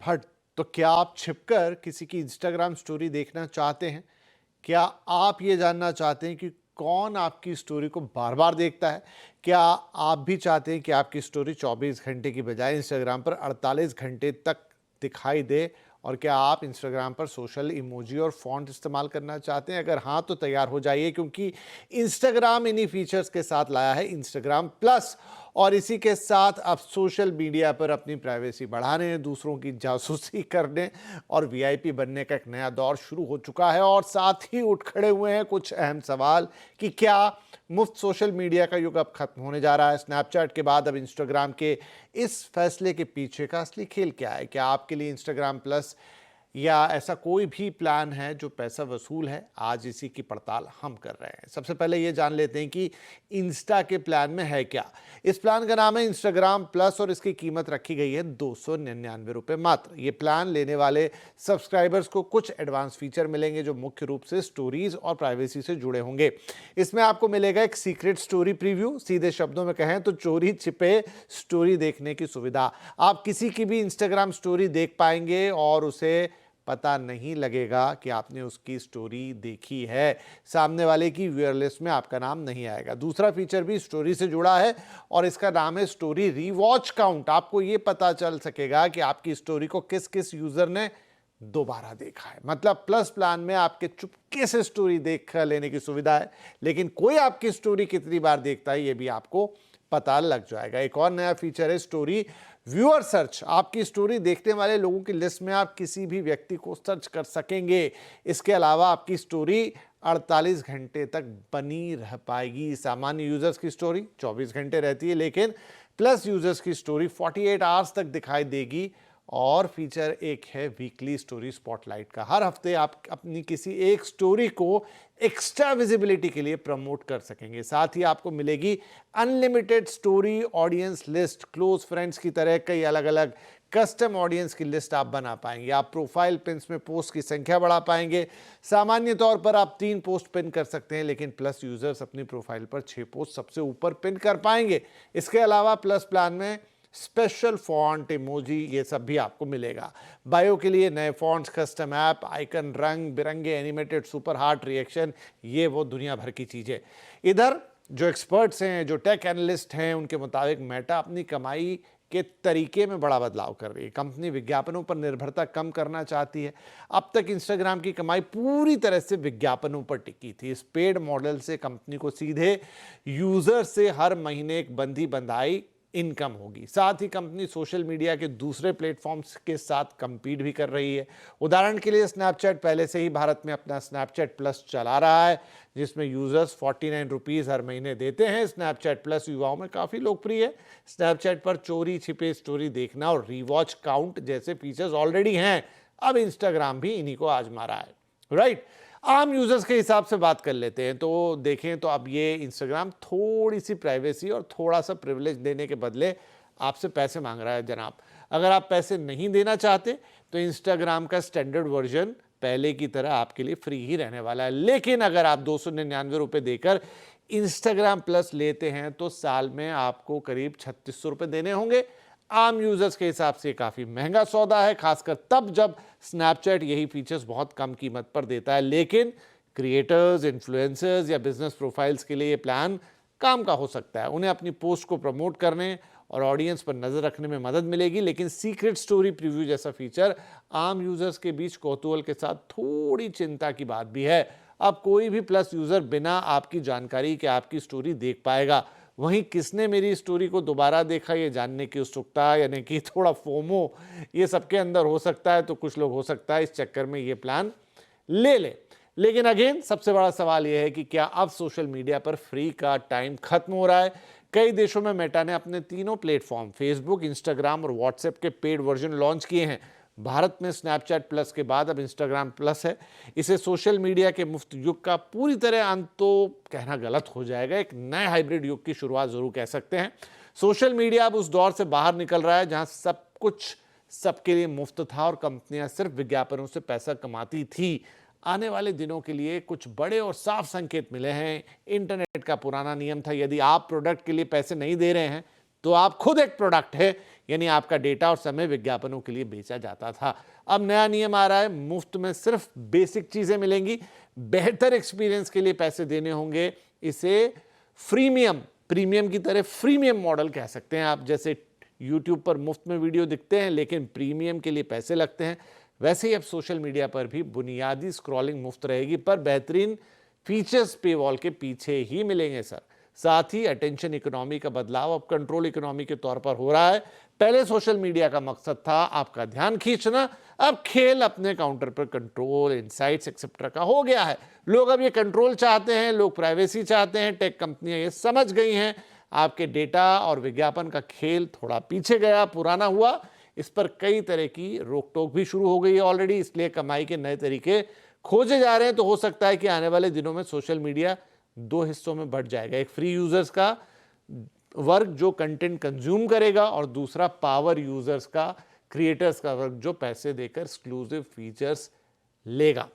भट्ट, तो क्या आप छिपकर किसी की इंस्टाग्राम स्टोरी देखना चाहते हैं? क्या आप ये जानना चाहते हैं कि कौन आपकी स्टोरी को बार बार देखता है? क्या आप भी चाहते हैं कि आपकी स्टोरी 24 घंटे की बजाय इंस्टाग्राम पर 48 घंटे तक दिखाई दे? और क्या आप इंस्टाग्राम पर सोशल इमोजी और फॉन्ट इस्तेमाल करना चाहते हैं? अगर हाँ, तो तैयार हो जाइए, क्योंकि इंस्टाग्राम इन्हीं फीचर्स के साथ लाया है इंस्टाग्राम प्लस। और इसी के साथ आप सोशल मीडिया पर अपनी प्राइवेसी बढ़ाने, दूसरों की जासूसी करने और वीआईपी बनने का एक नया दौर शुरू हो चुका है। और साथ ही उठ खड़े हुए हैं कुछ अहम सवाल कि क्या मुफ्त सोशल मीडिया का युग अब खत्म होने जा रहा है? स्नैपचैट के बाद अब इंस्टाग्राम के इस फैसले के पीछे का असली खेल क्या है? क्या आपके लिए इंस्टाग्राम प्लस या ऐसा कोई भी प्लान है जो पैसा वसूल है? आज इसी की पड़ताल हम कर रहे हैं। सबसे पहले ये जान लेते हैं कि इंस्टा के प्लान में है क्या। इस प्लान का नाम है इंस्टाग्राम प्लस और इसकी कीमत रखी गई है 299 रुपये मात्र। ये प्लान लेने वाले सब्सक्राइबर्स को कुछ एडवांस फीचर मिलेंगे जो मुख्य रूप से स्टोरीज और प्राइवेसी से जुड़े होंगे। इसमें आपको मिलेगा एक सीक्रेट स्टोरी प्रीव्यू, सीधे शब्दों में कहें तो चोरी छिपे स्टोरी देखने की सुविधा। आप किसी की भी इंस्टाग्राम स्टोरी देख पाएंगे और उसे पता नहीं लगेगा कि आपने उसकी स्टोरी देखी है। सामने वाले की व्यूअर लिस्ट में आपका नाम नहीं आएगा। दूसरा फीचर भी स्टोरी से जुड़ा है और इसका नाम है स्टोरी रीवॉच काउंट। आपको ये पता चल सकेगा कि आपकी स्टोरी को किस किस यूजर ने दोबारा देखा है। मतलब प्लस प्लान में आपके चुपके से स्टोरी देख लेने की सुविधा है, लेकिन कोई आपकी स्टोरी कितनी बार देखता है ये भी आपको पता लग जाएगा। एक और नया फीचर है स्टोरी व्यूअर सर्च। आपकी स्टोरी देखने वाले लोगों की लिस्ट में आप किसी भी व्यक्ति को सर्च कर सकेंगे। इसके अलावा आपकी स्टोरी 48 घंटे तक बनी रह पाएगी। सामान्य यूजर्स की स्टोरी 24 घंटे रहती है, लेकिन प्लस यूजर्स की स्टोरी 48 आवर्स तक दिखाई देगी। और फीचर एक है वीकली स्टोरी स्पॉटलाइट का। हर हफ्ते आप अपनी किसी एक स्टोरी को एक्स्ट्रा विजिबिलिटी के लिए प्रमोट कर सकेंगे। साथ ही आपको मिलेगी unlimited story audience list. Close friends की तरह कई अलग अलग कस्टम ऑडियंस की लिस्ट आप बना पाएंगे। आप प्रोफाइल पिन्स में पोस्ट की संख्या बढ़ा पाएंगे। सामान्य तौर पर आप 3 पोस्ट पिन कर सकते हैं, लेकिन प्लस यूजर्स अपनी प्रोफाइल पर 6 पोस्ट सबसे ऊपर पिन कर पाएंगे। इसके अलावा प्लस प्लान में स्पेशल फॉन्ट, इमोजी, ये सब भी आपको मिलेगा। बायो के लिए नए फॉन्ट्स, कस्टम ऐप, आइकन, रंग बिरंगे एनिमेटेड सुपर हार्ट रिएक्शन, ये वो दुनिया भर की चीजें। इधर जो एक्सपर्ट्स हैं, जो टेक एनालिस्ट हैं, उनके मुताबिक मेटा अपनी कमाई के तरीके में बड़ा बदलाव कर रही है। कंपनी विज्ञापनों पर निर्भरता कम करना चाहती है। अब तक इंस्टाग्राम की कमाई पूरी तरह से विज्ञापनों पर टिकी थी। इस पेड मॉडल से कंपनी को सीधे यूजर से हर महीने एक बंधी बंधाई इनकम होगी। साथ ही कंपनी सोशल मीडिया के दूसरे प्लेटफॉर्म्स के साथ कंपीट भी कर रही है। उदाहरण के लिए स्नैपचैट पहले से ही भारत में अपना स्नैपचैट प्लस चला रहा है, जिसमें यूजर्स 49 रुपीज़ हर महीने देते हैं। स्नैपचैट प्लस युवाओं में काफ़ी लोकप्रिय है। स्नैपचैट पर चोरी छिपे स्टोरी देखना और रीवॉच काउंट जैसे फीचर्स ऑलरेडी हैं। अब इंस्टाग्राम भी इन्हीं को आजमा रहा है, राइट। आम यूजर्स के हिसाब से बात कर लेते हैं तो देखें तो अब ये इंस्टाग्राम थोड़ी सी प्राइवेसी और थोड़ा सा प्रिविलेज देने के बदले आपसे पैसे मांग रहा है जनाब। अगर आप पैसे नहीं देना चाहते तो इंस्टाग्राम का स्टैंडर्ड वर्जन पहले की तरह आपके लिए फ्री ही रहने वाला है। लेकिन अगर आप 299 रुपये देकर इंस्टाग्राम प्लस लेते हैं तो साल में आपको करीब 3600 रुपये देने होंगे। आम यूजर्स के हिसाब से काफी महंगा सौदा है, खासकर तब जब स्नैपचैट यही फीचर्स बहुत कम कीमत पर देता है। लेकिन क्रिएटर्स, इन्फ्लुएंसर्स या बिजनेस प्रोफाइल्स के लिए ये प्लान काम का हो सकता है। उन्हें अपनी पोस्ट को प्रमोट करने और ऑडियंस पर नजर रखने में मदद मिलेगी। लेकिन सीक्रेट स्टोरी प्रीव्यू जैसा फीचर आम यूजर्स के बीच कौतूहल के साथ थोड़ी चिंता की बात भी है। अब कोई भी प्लस यूजर बिना आपकी जानकारी के आपकी स्टोरी देख पाएगा। वहीं किसने मेरी स्टोरी को दोबारा देखा ये जानने की उत्सुकता, यानी कि थोड़ा फोमो, ये सबके अंदर हो सकता है। तो कुछ लोग हो सकता है इस चक्कर में ये प्लान ले ले। लेकिन अगेन सबसे बड़ा सवाल यह है कि क्या अब सोशल मीडिया पर फ्री का टाइम खत्म हो रहा है? कई देशों में मेटा ने अपने तीनों प्लेटफॉर्म फेसबुक, इंस्टाग्राम और व्हाट्सएप के पेड वर्जन लॉन्च किए हैं। भारत में स्नैपचैट प्लस के बाद अब इंस्टाग्राम प्लस है। इसे सोशल मीडिया के मुफ्त युग का पूरी तरह अंत तो कहना गलत हो जाएगा, एक नए हाइब्रिड युग की शुरुआत जरूर कह सकते हैं। सोशल मीडिया अब उस दौर से बाहर निकल रहा है जहां सब कुछ सबके लिए मुफ्त था और कंपनियां सिर्फ विज्ञापनों से पैसा कमाती थी। आने वाले दिनों के लिए कुछ बड़े और साफ संकेत मिले हैं। इंटरनेट का पुराना नियम था, यदि आप प्रोडक्ट के लिए पैसे नहीं दे रहे हैं तो आप खुद एक प्रोडक्ट है, यानी आपका डेटा और समय विज्ञापनों के लिए बेचा जाता था। अब नया नियम आ रहा है, मुफ्त में सिर्फ बेसिक चीजें मिलेंगी, बेहतर एक्सपीरियंस के लिए पैसे देने होंगे। इसे फ्रीमियम, प्रीमियम की तरह फ्रीमियम मॉडल कह सकते हैं आप। जैसे यूट्यूब पर मुफ्त में वीडियो दिखते हैं लेकिन प्रीमियम के लिए पैसे लगते हैं, वैसे ही अब सोशल मीडिया पर भी बुनियादी स्क्रॉलिंग मुफ्त रहेगी, पर बेहतरीन फीचर्स पे वॉल के पीछे ही मिलेंगे सर। साथ ही अटेंशन इकोनॉमी का बदलाव अब कंट्रोल इकोनॉमी के तौर पर हो रहा है। पहले सोशल मीडिया का मकसद था आपका ध्यान खींचना, अब खेल अपने काउंटर पर कंट्रोल, इनसाइट्स एक्सेट्रा का हो गया है। लोग अब ये कंट्रोल चाहते हैं, लोग प्राइवेसी चाहते हैं। टेक कंपनियां ये समझ गई हैं आपके डेटा और विज्ञापन का खेल थोड़ा पीछे गया, पुराना हुआ। इस पर कई तरह की रोक टोक भी शुरू हो गई है ऑलरेडी, इसलिए कमाई के नए तरीके खोजे जा रहे हैं। तो हो सकता है कि आने वाले दिनों में सोशल मीडिया दो हिस्सों में बढ़ जाएगा, एक फ्री यूजर्स का वर्ग जो कंटेंट कंज्यूम करेगा और दूसरा पावर यूजर्स का, क्रिएटर्स का वर्ग जो पैसे देकर एक्सक्लूसिव फीचर्स लेगा।